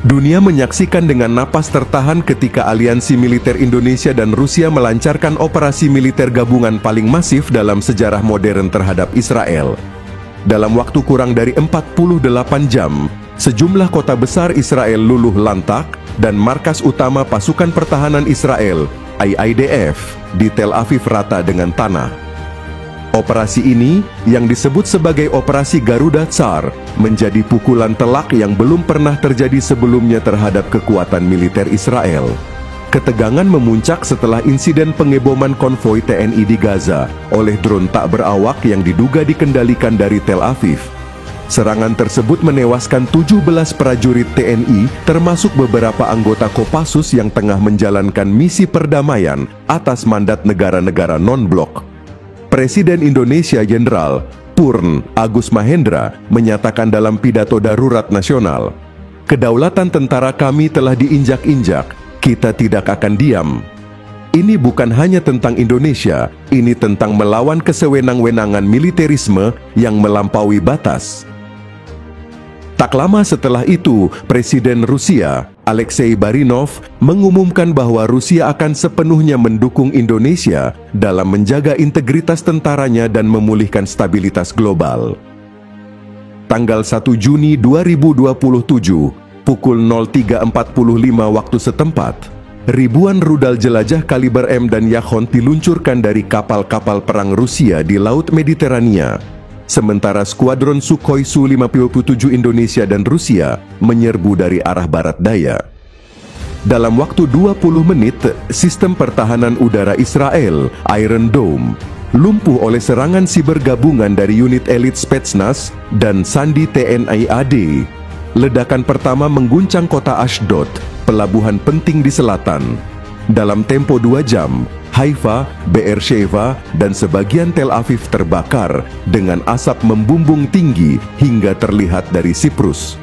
Dunia menyaksikan dengan napas tertahan ketika aliansi militer Indonesia dan Rusia melancarkan operasi militer gabungan paling masif dalam sejarah modern terhadap Israel. Dalam waktu kurang dari 48 jam, sejumlah kota besar Israel luluh lantak dan markas utama pasukan pertahanan Israel, IDF, di Tel Aviv rata dengan tanah. Operasi ini, yang disebut sebagai Operasi Garuda Tsar, menjadi pukulan telak yang belum pernah terjadi sebelumnya terhadap kekuatan militer Israel. Ketegangan memuncak setelah insiden pengeboman konvoi TNI di Gaza oleh drone tak berawak yang diduga dikendalikan dari Tel Aviv. Serangan tersebut menewaskan 17 prajurit TNI, termasuk beberapa anggota Kopassus yang tengah menjalankan misi perdamaian atas mandat negara-negara non-blok. Presiden Indonesia Jenderal Purn Agus Mahendra menyatakan dalam pidato darurat nasional, "Kedaulatan tentara kami telah diinjak-injak, kita tidak akan diam. Ini bukan hanya tentang Indonesia, ini tentang melawan kesewenang-wenangan militerisme yang melampaui batas." Tak lama setelah itu, Presiden Rusia, Alexei Barinov, mengumumkan bahwa Rusia akan sepenuhnya mendukung Indonesia dalam menjaga integritas tentaranya dan memulihkan stabilitas global. Tanggal 1 Juni 2027, pukul 03.45 waktu setempat, ribuan rudal jelajah kaliber M dan Yakhon diluncurkan dari kapal-kapal perang Rusia di Laut Mediterania. Sementara skuadron Sukhoi Su-57 Indonesia dan Rusia menyerbu dari arah barat daya. Dalam waktu 20 menit, sistem pertahanan udara Israel, Iron Dome, lumpuh oleh serangan siber gabungan dari unit elit Spetsnaz dan Sandi TNI AD. Ledakan pertama mengguncang kota Ashdod, pelabuhan penting di selatan. Dalam tempo 2 jam, Haifa, Beersheva, dan sebagian Tel Aviv terbakar dengan asap membumbung tinggi hingga terlihat dari Siprus.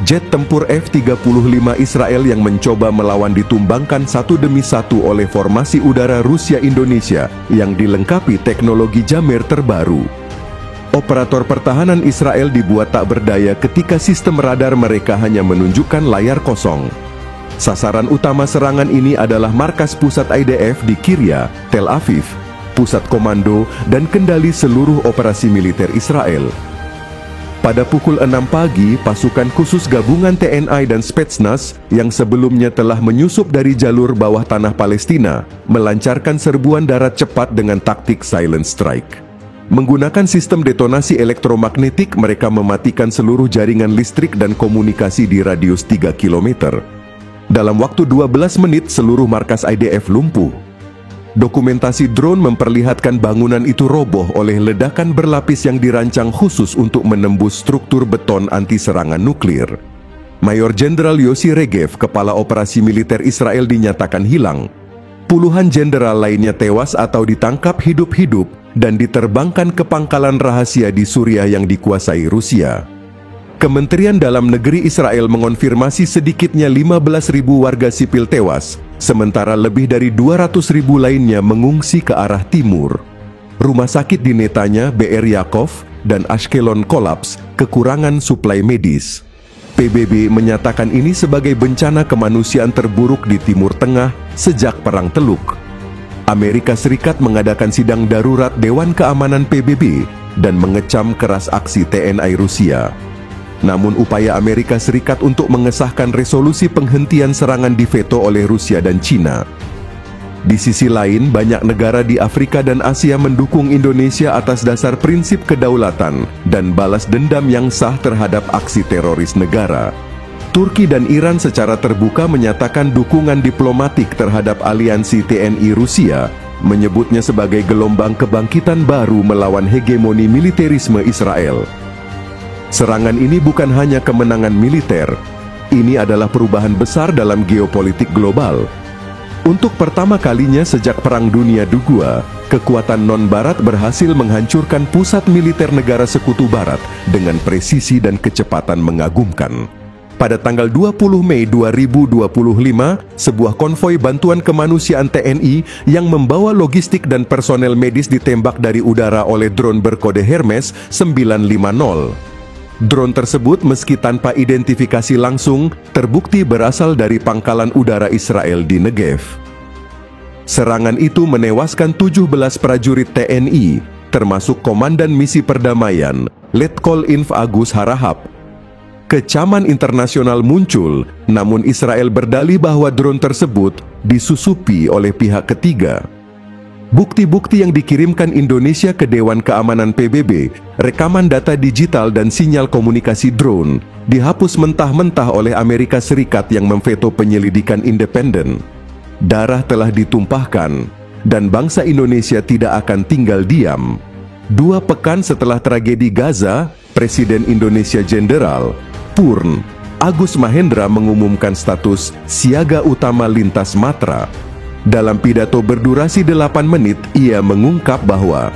Jet tempur F-35 Israel yang mencoba melawan ditumbangkan satu demi satu oleh formasi udara Rusia-Indonesia yang dilengkapi teknologi jamer terbaru. Operator pertahanan Israel dibuat tak berdaya ketika sistem radar mereka hanya menunjukkan layar kosong. Sasaran utama serangan ini adalah markas pusat IDF di Kiryat, Tel Aviv, pusat komando dan kendali seluruh operasi militer Israel. Pada pukul 6 pagi, pasukan khusus gabungan TNI dan Spetsnaz yang sebelumnya telah menyusup dari jalur bawah tanah Palestina, melancarkan serbuan darat cepat dengan taktik silent strike. Menggunakan sistem detonasi elektromagnetik, mereka mematikan seluruh jaringan listrik dan komunikasi di radius 3 km. Dalam waktu 12 menit, seluruh markas IDF lumpuh. Dokumentasi drone memperlihatkan bangunan itu roboh oleh ledakan berlapis yang dirancang khusus untuk menembus struktur beton anti serangan nuklir. Mayor Jenderal Yossi Regev, kepala operasi militer Israel, dinyatakan hilang. Puluhan jenderal lainnya tewas atau ditangkap hidup-hidup dan diterbangkan ke pangkalan rahasia di Suriah yang dikuasai Rusia. Kementerian Dalam Negeri Israel mengonfirmasi sedikitnya 15.000 warga sipil tewas, sementara lebih dari 200.000 lainnya mengungsi ke arah timur. Rumah sakit di Netanya, Be'er Yaakov, dan Ashkelon kolaps, kekurangan suplai medis. PBB menyatakan ini sebagai bencana kemanusiaan terburuk di Timur Tengah sejak Perang Teluk. Amerika Serikat mengadakan sidang darurat Dewan Keamanan PBB dan mengecam keras aksi TNI Rusia. Namun upaya Amerika Serikat untuk mengesahkan resolusi penghentian serangan diveto oleh Rusia dan China. Di sisi lain, banyak negara di Afrika dan Asia mendukung Indonesia atas dasar prinsip kedaulatan dan balas dendam yang sah terhadap aksi teroris negara. Turki dan Iran secara terbuka menyatakan dukungan diplomatik terhadap aliansi TNI Rusia, menyebutnya sebagai gelombang kebangkitan baru melawan hegemoni militerisme Israel. Serangan ini bukan hanya kemenangan militer, ini adalah perubahan besar dalam geopolitik global. Untuk pertama kalinya sejak Perang Dunia II, kekuatan non-Barat berhasil menghancurkan pusat militer negara sekutu Barat dengan presisi dan kecepatan mengagumkan. Pada tanggal 20 Mei 2025, sebuah konvoi bantuan kemanusiaan TNI yang membawa logistik dan personel medis ditembak dari udara oleh drone berkode Hermes 950. Drone tersebut meski tanpa identifikasi langsung, terbukti berasal dari pangkalan udara Israel di Negev. Serangan itu menewaskan 17 prajurit TNI, termasuk Komandan Misi Perdamaian, Letkol Inf Agus Harahap. Kecaman internasional muncul, namun Israel berdalih bahwa drone tersebut disusupi oleh pihak ketiga. Bukti-bukti yang dikirimkan Indonesia ke Dewan Keamanan PBB, rekaman data digital dan sinyal komunikasi drone, dihapus mentah-mentah oleh Amerika Serikat yang memveto penyelidikan independen. Darah telah ditumpahkan, dan bangsa Indonesia tidak akan tinggal diam. 2 pekan setelah tragedi Gaza, Presiden Indonesia Jenderal Purn Agus Mahendra mengumumkan status siaga utama lintas Matra. Dalam pidato berdurasi 8 menit, ia mengungkap bahwa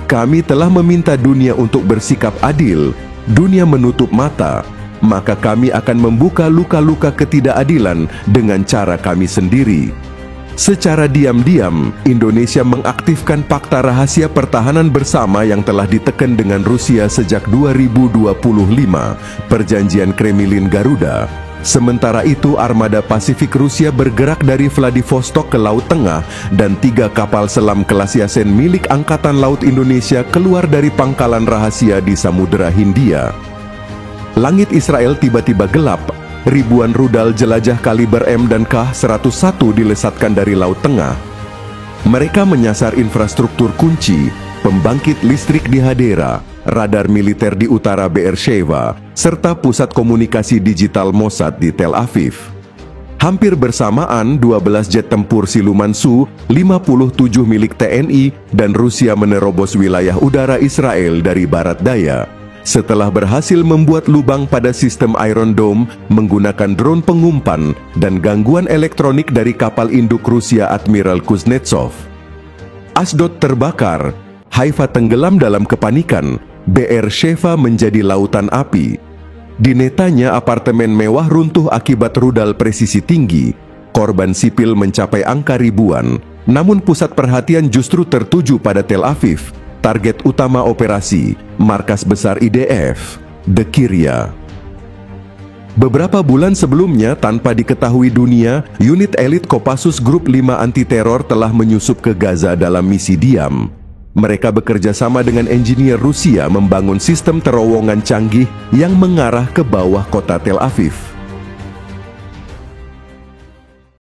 kami telah meminta dunia untuk bersikap adil. Dunia menutup mata, maka kami akan membuka luka-luka ketidakadilan dengan cara kami sendiri. Secara diam-diam, Indonesia mengaktifkan Fakta Rahasia Pertahanan Bersama yang telah diteken dengan Rusia sejak 2025, Perjanjian Kremlin Garuda. Sementara itu, armada Pasifik Rusia bergerak dari Vladivostok ke Laut Tengah dan 3 kapal selam kelas Yasen milik Angkatan Laut Indonesia keluar dari pangkalan rahasia di Samudera Hindia. Langit Israel tiba-tiba gelap. Ribuan rudal jelajah kaliber M dan K-101 dilesatkan dari Laut Tengah. Mereka menyasar infrastruktur kunci, pembangkit listrik di Hadera, radar militer di utara Beersheva, serta pusat komunikasi digital Mossad di Tel Aviv. Hampir bersamaan, 12 jet tempur siluman Su-57 milik TNI dan Rusia menerobos wilayah udara Israel dari barat daya. Setelah berhasil membuat lubang pada sistem Iron Dome menggunakan drone pengumpan dan gangguan elektronik dari kapal induk Rusia Admiral Kuznetsov. Asdod terbakar, Haifa tenggelam dalam kepanikan, Beersheva menjadi lautan api. Di Netanya apartemen mewah runtuh akibat rudal presisi tinggi. Korban sipil mencapai angka ribuan, namun pusat perhatian justru tertuju pada Tel Aviv. Target utama operasi, markas besar IDF, The Kiryat. Beberapa bulan sebelumnya, tanpa diketahui dunia, unit elit Kopassus Grup 5 anti-teror telah menyusup ke Gaza dalam misi diam. Mereka bekerja sama dengan engineer Rusia membangun sistem terowongan canggih yang mengarah ke bawah kota Tel Aviv.